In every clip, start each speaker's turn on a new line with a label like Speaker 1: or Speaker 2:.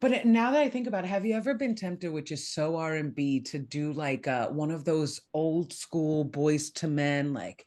Speaker 1: Now that I think about it, have you ever been tempted, which is so R&B, to do like one of those old school boys to men, like,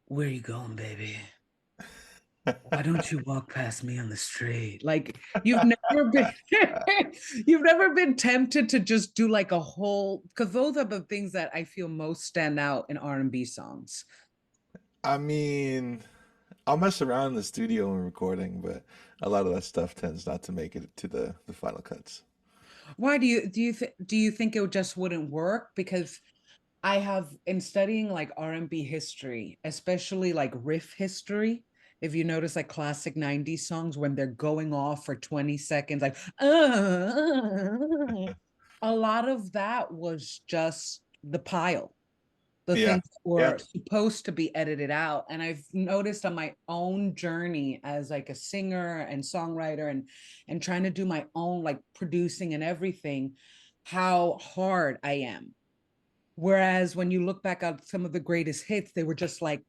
Speaker 1: where you going, baby? Why don't you walk past me on the street? Like you've never been you've never been tempted to just do like a whole, because those are the things that I feel most stand out in R&B songs.
Speaker 2: I mean, I'll mess around in the studio and recording, but a lot of that stuff tends not to make it to the final cuts.
Speaker 1: Why do you think it just wouldn't work? Because I have, in studying like R&B history, especially like riff history, if you notice like classic 90s songs when they're going off for 20 seconds, like a lot of that was just the pile, the
Speaker 2: Yeah.
Speaker 1: things that
Speaker 2: Yeah.
Speaker 1: were supposed to be edited out. And I've noticed on my own journey as like a singer and songwriter and trying to do my own like producing and everything, how hard I am. Whereas when you look back at some of the greatest hits, they were just like,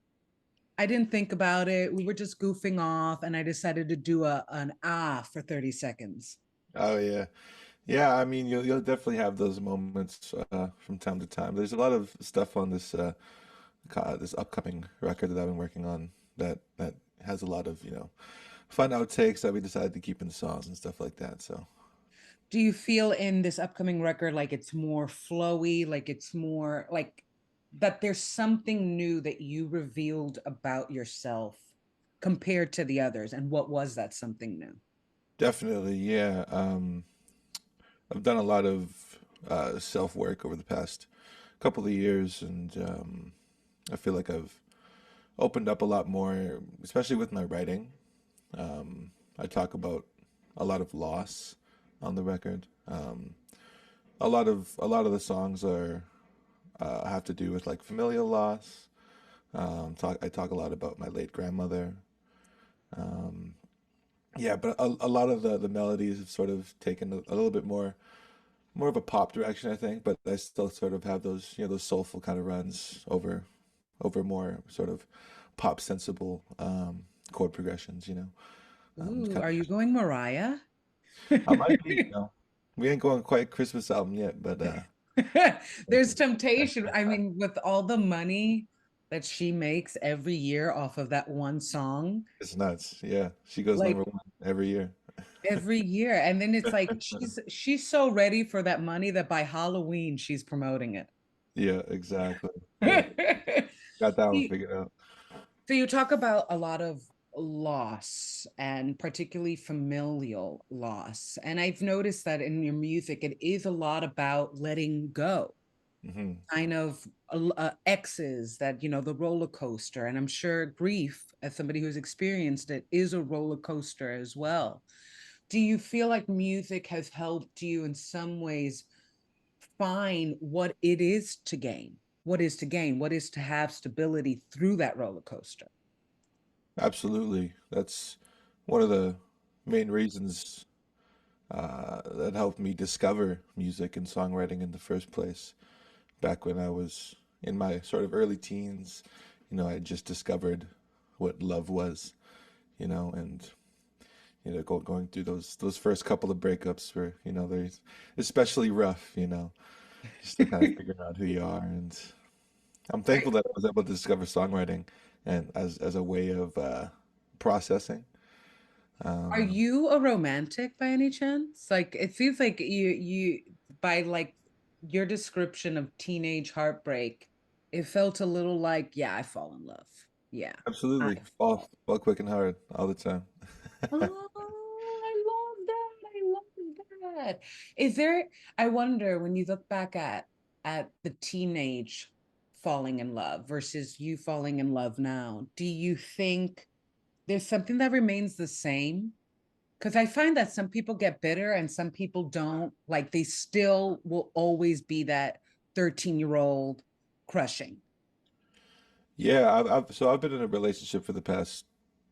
Speaker 1: I didn't think about it. We were just goofing off, and I decided to do an for 30 seconds.
Speaker 2: Oh yeah. Yeah, I mean you'll definitely have those moments from time to time. There's a lot of stuff on this upcoming record that I've been working on that has a lot of, fun outtakes that we decided to keep in the songs and stuff like that. So
Speaker 1: Do you feel in this upcoming record like it's more flowy, like it's more like that there's something new that you revealed about yourself compared to the others? And what was that something new?
Speaker 2: definitely, yeah. I've done a lot of self work over the past couple of years, and I feel like I've opened up a lot more, especially with my writing. I talk about a lot of loss on the record. A lot of the songs are have to do with like familial loss. I talk a lot about my late grandmother. Yeah, but a lot of the melodies have sort of taken a little bit more of a pop direction, I think. But I still sort of have those those soulful kind of runs over more sort of pop sensible chord progressions.
Speaker 1: Ooh,
Speaker 2: Kind
Speaker 1: are you
Speaker 2: of,
Speaker 1: going Mariah?
Speaker 2: I might be, we ain't going quite Christmas album yet, but
Speaker 1: There's temptation. I mean, with all the money that she makes every year off of that one song,
Speaker 2: it's nuts. Yeah, she goes
Speaker 1: like
Speaker 2: number one every year.
Speaker 1: every year. And then it's like she's so ready for that money that by Halloween she's promoting it.
Speaker 2: Yeah, exactly. Yeah, got that one
Speaker 1: See,
Speaker 2: figured out.
Speaker 1: so you talk about a lot of loss and particularly familial loss. And I've noticed that in your music, it is a lot about letting go,
Speaker 2: Hmm.
Speaker 1: kind of exes that, the roller coaster. And I'm sure grief, as somebody who's experienced it, is a roller coaster as well. Do you feel like music has helped you in some ways find what it is to gain? What is to gain? What is to have stability through that roller coaster?
Speaker 2: Absolutely. That's one of the main reasons that helped me discover music and songwriting in the first place. Back when I was in my sort of early teens, I had just discovered what love was, and going through those first couple of breakups were, they're especially rough, just to kind of figure out who you are. And I'm
Speaker 1: Are,
Speaker 2: thankful that I was able to discover songwriting and as a way of processing.
Speaker 1: are
Speaker 2: Um,
Speaker 1: you a romantic by any chance? Like it seems like you by like your description of teenage heartbreak, it felt a little like, yeah, I fall in love. Yeah. I
Speaker 2: Absolutely. Fall quick and hard all the time.
Speaker 1: Oh, I love that. I love that. Is there, I wonder when you look back at the teenage falling in love versus you falling in love now, do you think there's something that remains the same? Because I find that some people get bitter and some people don't. Like they still will always be that 13-year-old crushing.
Speaker 2: Yeah, I've been in a relationship for the past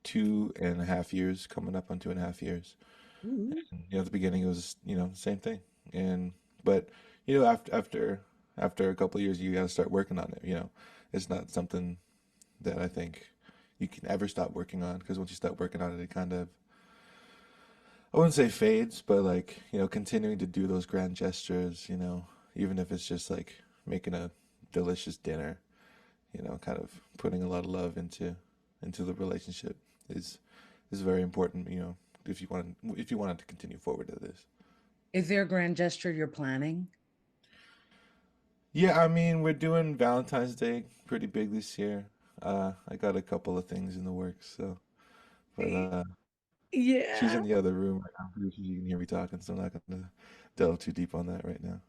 Speaker 2: 2.5 years, coming up on 2.5 years.
Speaker 1: Ooh.
Speaker 2: And, at the beginning it was, the same thing. And but after a couple of years you got to start working on it, It's not something that I think you can ever stop working on because once you start working on it, it kind of I wouldn't say fades, but like, continuing to do those grand gestures, even if it's just like making a delicious dinner, kind of putting a lot of love into the relationship is is very important, if you wanted to continue forward to this.
Speaker 1: Is there a grand gesture you're planning?
Speaker 2: Yeah, I mean, we're doing Valentine's Day pretty big this year. I got a couple of things in the works, so but she's
Speaker 1: Yeah.
Speaker 2: in the other room right now. I'm pretty sure you can hear me talking, so I'm not gonna delve too deep on that right now.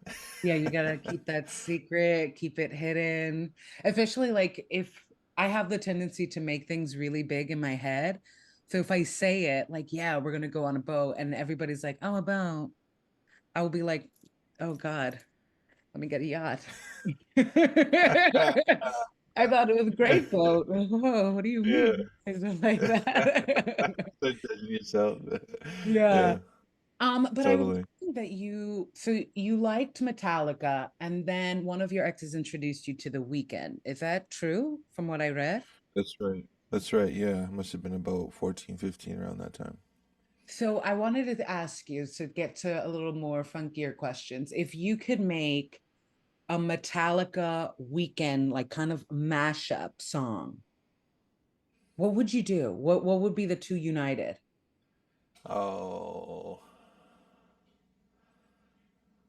Speaker 1: Yeah, you gotta keep that secret, keep it hidden. Especially like if I have the tendency to make things really big in my head. So if I say it, like, yeah, we're gonna go on a boat, and everybody's like, oh, a boat, I will be like, oh God, let me get a yacht. I thought it was a great boat. Oh, what do you
Speaker 2: Yeah.
Speaker 1: mean? It's just like that.
Speaker 2: Start judging yourself.
Speaker 1: Yeah.
Speaker 2: Yeah,
Speaker 1: But I was
Speaker 2: totally.
Speaker 1: thinking that so you liked Metallica, and then one of your exes introduced you to The Weeknd. Is that true from what I read?
Speaker 2: That's right. That's right. Yeah, must have been about 14, 15 around that time.
Speaker 1: So I wanted to ask you to get to a little more funkier questions. If you could make a Metallica Weekend like kind of mashup song, what would you do? What would be the two united?
Speaker 2: Oh,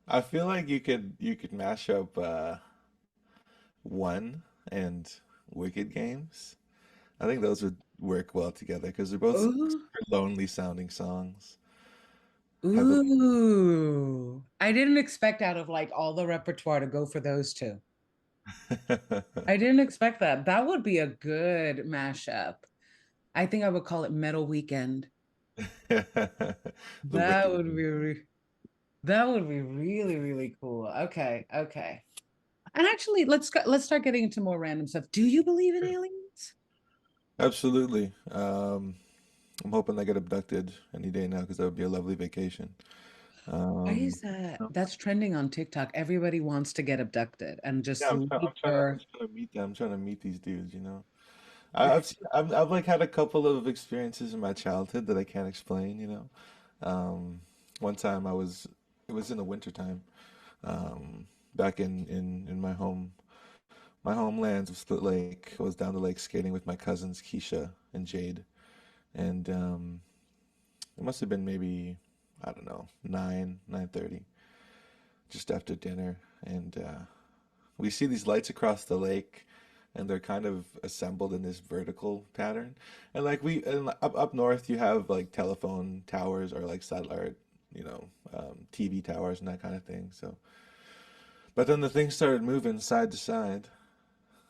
Speaker 2: I feel like you could mash up One and Wicked Games. I think those would work well together because they're both
Speaker 1: Ooh,
Speaker 2: super lonely sounding songs. Heavily.
Speaker 1: ooh. I didn't expect out of like all the repertoire to go for those two. I didn't expect that. That would be a good mashup. I think I would call it Metal Weekend.
Speaker 2: The
Speaker 1: That
Speaker 2: Wicked
Speaker 1: would be
Speaker 2: Games.
Speaker 1: that would be really, really cool. Okay, okay. And actually, let's start getting into more random stuff. Do you believe in aliens?
Speaker 2: Absolutely. I'm hoping I get abducted any day now because that would be a lovely vacation.
Speaker 1: Why
Speaker 2: Um,
Speaker 1: is that? That's trending on TikTok. Everybody wants to get abducted and
Speaker 2: yeah,
Speaker 1: just
Speaker 2: I'm trying,
Speaker 1: leave
Speaker 2: I'm trying to, I'm
Speaker 1: Earth.
Speaker 2: trying to meet them. I'm trying to meet these dudes. I've like had a couple of experiences in my childhood that I can't explain. Um, One time it was in the wintertime, back in my homelands of Split Lake. I was down the lake skating with my cousins Keisha and Jade, and it must have been maybe, I don't know, 9:30, just after dinner, and we see these lights across the lake, and they're kind of assembled in this vertical pattern. And like and up north, you have like telephone towers or like satellite, TV towers and that kind of thing. So, but then the thing started moving side to side,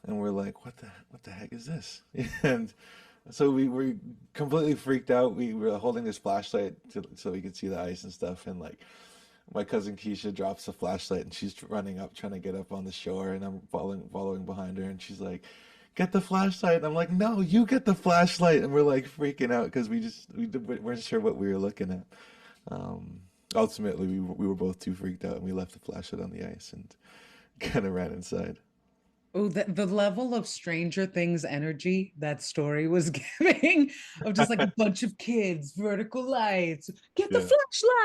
Speaker 2: and we're like, what the heck is this? And so we were completely freaked out. We were holding this flashlight so we could see the ice and stuff, and like my cousin Keisha drops the flashlight and she's running up, trying to get up on the shore, and I'm following behind her, and she's like, "Get the flashlight!" And I'm like, "No, you get the flashlight!" And we're like freaking out because we weren't sure what we were looking at. Um, Ultimately, we were both too freaked out, and we left the flashlight on the ice and kind of ran inside.
Speaker 1: Oh, the level of Stranger Things energy that story was giving of just like a bunch of kids, vertical lights, get the
Speaker 2: Yeah,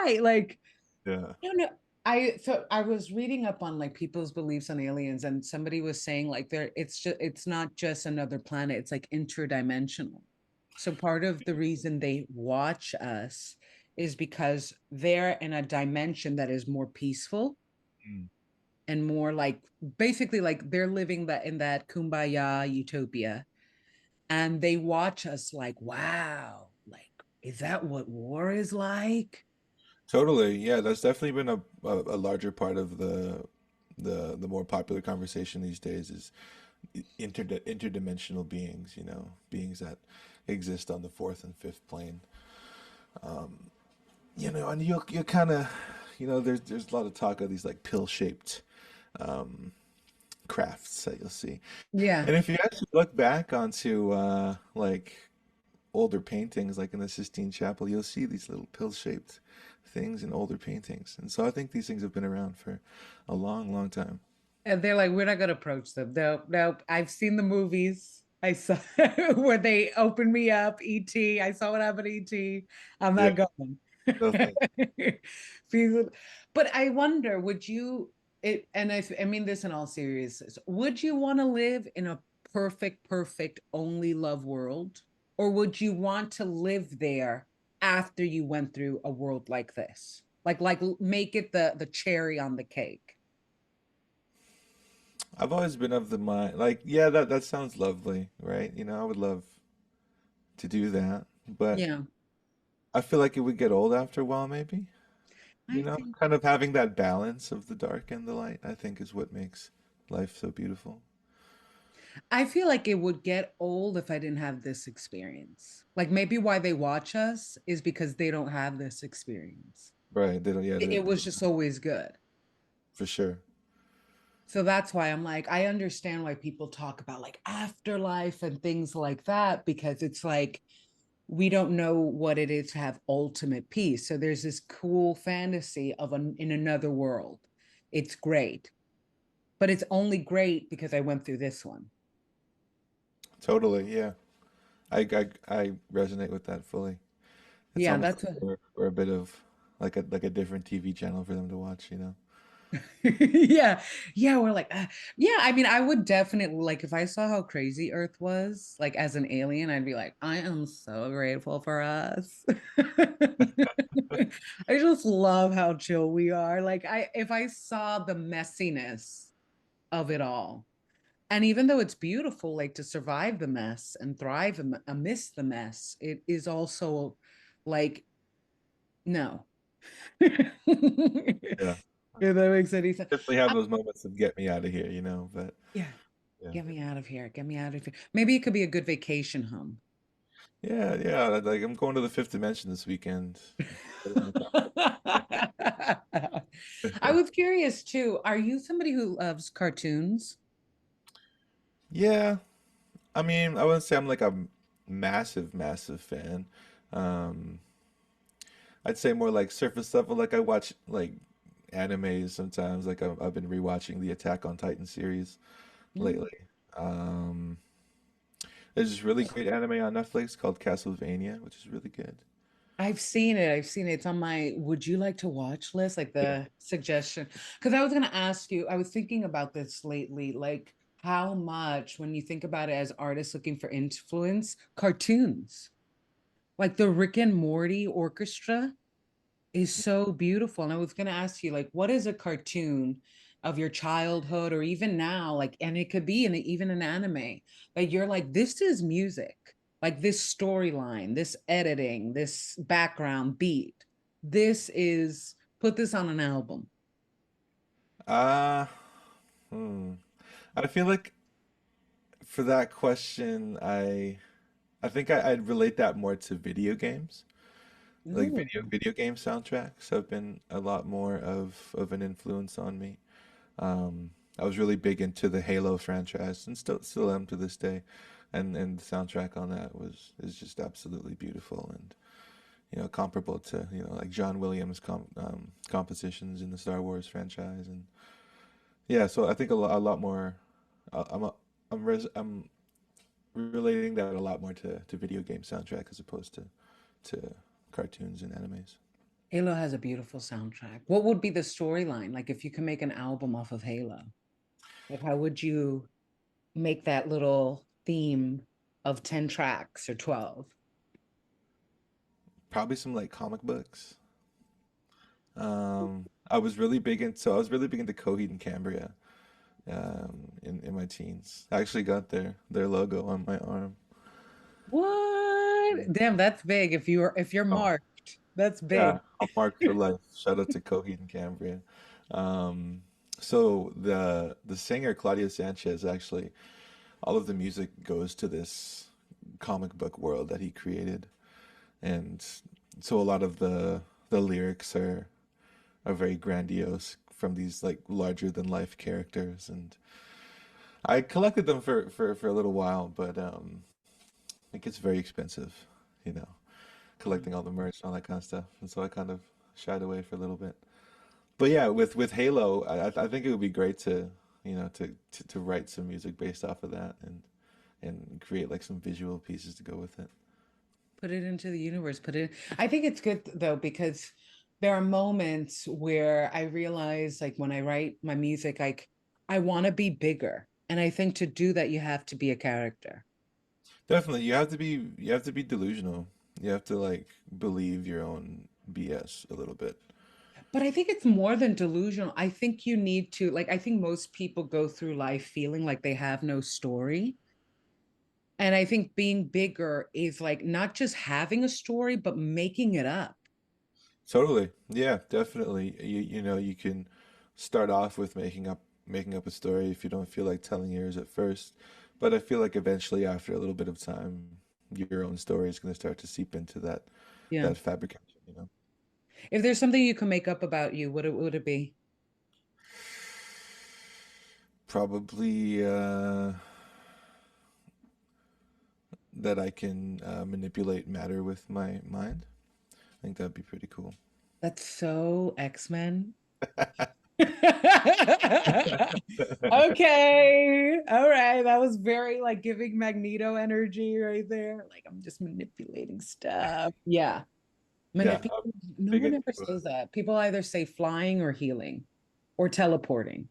Speaker 1: flashlight. Like,
Speaker 2: yeah.
Speaker 1: no, no. I was reading up on like people's beliefs on aliens, and somebody was saying like it's not just another planet, it's like interdimensional. So part of the reason they watch us is because they're in a dimension that is more peaceful
Speaker 2: Mm.
Speaker 1: and more like basically like they're living that in that kumbaya utopia, and they watch us like, wow, like, is that what war is like?
Speaker 2: Totally. Yeah, that's definitely been a larger part of the more popular conversation these days is interdimensional beings, beings that exist on the fourth and fifth plane. And you kind of, there's a lot of talk of these like pill-shaped um, crafts that you'll see.
Speaker 1: Yeah.
Speaker 2: And if you actually look back onto like older paintings, like in the Sistine Chapel, you'll see these little pill-shaped things in older paintings. And so I think these things have been around for a long, long time.
Speaker 1: And they're like, we're not gonna approach them. Nope, nope. I've seen the movies. I saw where they opened me up, ET. I saw what happened to ET. I'm
Speaker 2: Yeah.
Speaker 1: not going.
Speaker 2: No thanks.
Speaker 1: Feel- But I wonder, would you and I mean this in all seriousness, would you want to live in a perfect, only love world? Or would you want to live there after you went through a world like this? Like make it the cherry on the cake.
Speaker 2: I've always been of the mind, like, yeah, that sounds lovely, right? I would love to do that, but
Speaker 1: Yeah,
Speaker 2: I feel like it would get old after a while, maybe.
Speaker 1: I think
Speaker 2: Kind of having that balance of the dark and the light, I think is what makes life so beautiful.
Speaker 1: I feel like it would get old if I didn't have this experience. Like maybe why they watch us is because they don't have this experience.
Speaker 2: Right. They don't, yeah,
Speaker 1: It was just always good.
Speaker 2: for sure.
Speaker 1: So that's why I'm like, I understand why people talk about like afterlife and things like that, because it's like we don't know what it is to have ultimate peace. So there's this cool fantasy of in another world. It's great, but it's only great because I went through this one.
Speaker 2: Totally, yeah. I resonate with that fully. It's
Speaker 1: Yeah,
Speaker 2: almost
Speaker 1: that's
Speaker 2: like
Speaker 1: what.
Speaker 2: we're a bit of like a different TV channel for them to watch.
Speaker 1: Yeah, yeah, we're like yeah, I mean I would definitely like if I saw how crazy earth was like as an alien, I'd be like, I am so grateful for us. I just love how chill we are. Like I if I saw the messiness of it all, and even though it's beautiful like to survive the mess and thrive amidst the mess, it is also like no.
Speaker 2: Yeah.
Speaker 1: If that makes any sense.
Speaker 2: Definitely have those moments that get me out of here, but
Speaker 1: Yeah.
Speaker 2: yeah.
Speaker 1: Get me out of here. Get me out of here. Maybe it could be a good vacation home.
Speaker 2: Yeah, yeah. Like I'm going to the fifth dimension this weekend.
Speaker 1: I was curious too. Are you somebody who loves cartoons?
Speaker 2: Yeah, I mean, I wouldn't say I'm like a massive fan. Um, I'd say more like surface level. Like I watch like animes sometimes. Like I've been rewatching the Attack on Titan series
Speaker 1: Mm.
Speaker 2: lately. Um, there's this really great anime on Netflix called Castlevania, which is really good.
Speaker 1: I've seen it. I've seen it. It's on my would you like to watch list, like
Speaker 2: Yeah.
Speaker 1: the suggestion. Because I was going to ask you, I was thinking about this lately, like how much, when you think about it as artists looking for influence, cartoons, like the Rick and Morty orchestra is so beautiful. And I was going to ask you, like, what is a cartoon of your childhood or even now, like, and it could be in even an anime, like you're like, this is music, like this storyline, this editing, this background beat. This is put this on an album.
Speaker 2: Uh, hmm. I feel like for that question, I think I'd relate that more to video games. Like
Speaker 1: Ooh,
Speaker 2: video game soundtracks have been a lot more of an influence on me. I was really big into the Halo franchise and still am to this day. And the soundtrack on that was is just absolutely beautiful and comparable to like John Williams compositions in the Star Wars franchise. And yeah, so I think a lot more I'm a, I'm relating that a lot more to video game soundtrack as opposed to cartoons and animes.
Speaker 1: Halo has a beautiful soundtrack. What would be the storyline? Like if you can make an album off of Halo, like how would you make that little theme of 10 tracks or 12?
Speaker 2: Probably some like comic books. I was really big into Coheed and Cambria in my teens. I actually got their logo on my arm.
Speaker 1: What? Damn, that's big. If you're
Speaker 2: Oh,
Speaker 1: marked, that's
Speaker 2: yeah,
Speaker 1: big.
Speaker 2: I'm marked for life. Shout out to Coheed and Cambria. Um, so the singer Claudia Sanchez actually all of the music goes to this comic book world that he created, and so a lot of the lyrics are very grandiose from these like larger than life characters, and I collected them for a little while, but it gets very expensive, you know,
Speaker 1: Mm.
Speaker 2: collecting all the merch and all that kind of stuff, and so I kind of shied away for a little bit. But yeah, with Halo, I think it would be great to to write some music based off of that and create like some visual pieces to go with it.
Speaker 1: put it into the universe, put it. I think it's good though, because there are moments where I realize, like when I write my music, like I want to be bigger. And I think to do that, you have to be a character.
Speaker 2: Definitely, you have to be delusional. You have to like believe your own BS a little bit.
Speaker 1: But I think it's more than delusional. I think you need to, like, I think most people go through life feeling like they have no story. And I think being bigger is like not just having a story, but making it up.
Speaker 2: Totally. Yeah, definitely. You know, you can start off with making up a story if you don't feel like telling yours at first. But I feel like eventually after a little bit of time, your own story is going to start to seep into
Speaker 1: Yeah.
Speaker 2: that fabrication, you know.
Speaker 1: If there's something you can make up about you, what would it be?
Speaker 2: Probably that I can manipulate matter with my mind. I think that'd be pretty cool.
Speaker 1: That's so X-Men. Okay. All right. That was very like giving Magneto energy right there. Like I'm just manipulating stuff. Yeah.
Speaker 2: Yeah,
Speaker 1: Manipulating.
Speaker 2: I'm
Speaker 1: No
Speaker 2: big
Speaker 1: one
Speaker 2: into
Speaker 1: ever says that. People either say flying or healing or teleporting.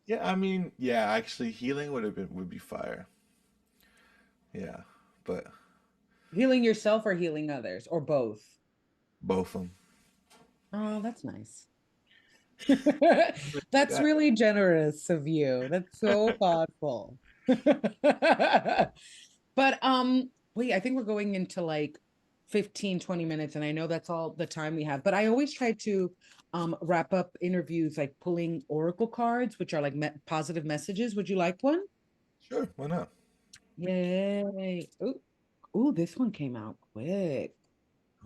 Speaker 2: yeah, I mean, yeah, actually healing would be fire. Yeah, but
Speaker 1: Healing yourself or healing others or both.
Speaker 2: both of them.
Speaker 1: Oh, that's nice.
Speaker 2: Like
Speaker 1: That's
Speaker 2: that.
Speaker 1: really generous of you. That's so thoughtful. But wait, I think we're going into like 15, 20 minutes, and I know that's all the time we have. But I always try to wrap up interviews like pulling oracle cards, which are like positive messages. Would you like one?
Speaker 2: Sure, why not?
Speaker 1: Yay. Ooh, ooh, this one came out quick.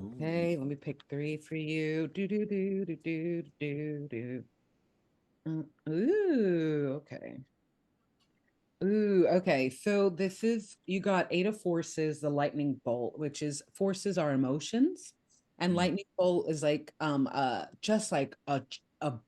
Speaker 2: Ooh.
Speaker 1: Okay, let me pick three for you. Do do do do do do do. Ooh, okay. Ooh, okay. So this is you got eight of forces, the lightning bolt, which is forces are emotions, and
Speaker 2: Mm.
Speaker 1: lightning bolt is like just like a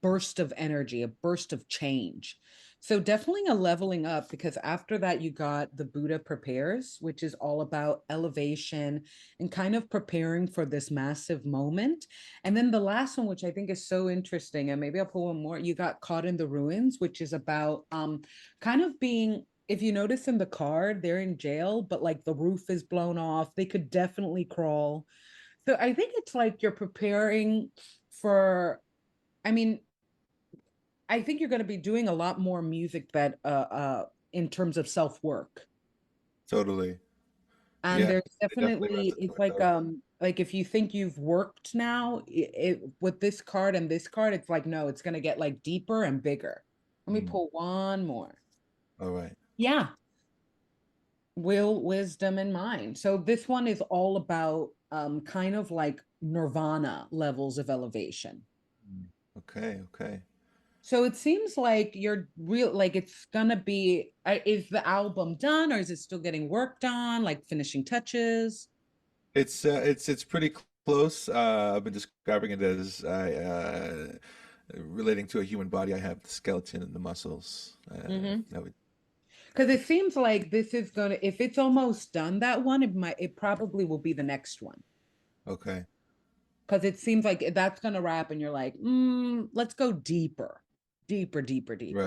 Speaker 1: burst of energy, a burst of change. So definitely a leveling up because after that you got the Buddha prepares, which is all about elevation and kind of preparing for this massive moment. And then the last one, which I think is so interesting, and maybe I'll pull one more, you got caught in the ruins, which is about kind of being, if you notice in the card, they're in jail, but like the roof is blown off. They could definitely crawl. So I think it's like you're preparing for, I mean, I think you're going to be doing a lot more music that in terms of self-work.
Speaker 2: Totally.
Speaker 1: And
Speaker 2: Yeah,
Speaker 1: there's
Speaker 2: it definitely
Speaker 1: definitely
Speaker 2: resonates
Speaker 1: it's
Speaker 2: with those.
Speaker 1: like if you think you've worked now, with this card and this card, it's like no, it's going to get like deeper and bigger. Let me
Speaker 2: Mm.
Speaker 1: pull one more.
Speaker 2: All right.
Speaker 1: Yeah, will, wisdom, and mind. So this one is all about kind of like nirvana levels of elevation.
Speaker 2: Mm. Okay, okay.
Speaker 1: So it seems like you're real, like it's gonna be, is the album done or is it still getting worked on, like finishing touches?
Speaker 2: It's pretty close. I've been describing it as I relating to a human body. I have the skeleton and the muscles.
Speaker 1: Mm-hmm.
Speaker 2: That would
Speaker 1: Because it seems like this is gonna, if it's almost done that one, it probably will be the next one.
Speaker 2: okay.
Speaker 1: Because it seems like that's gonna wrap and you're like, let's go deeper, deeper, deeper,
Speaker 2: Right.
Speaker 1: deeper.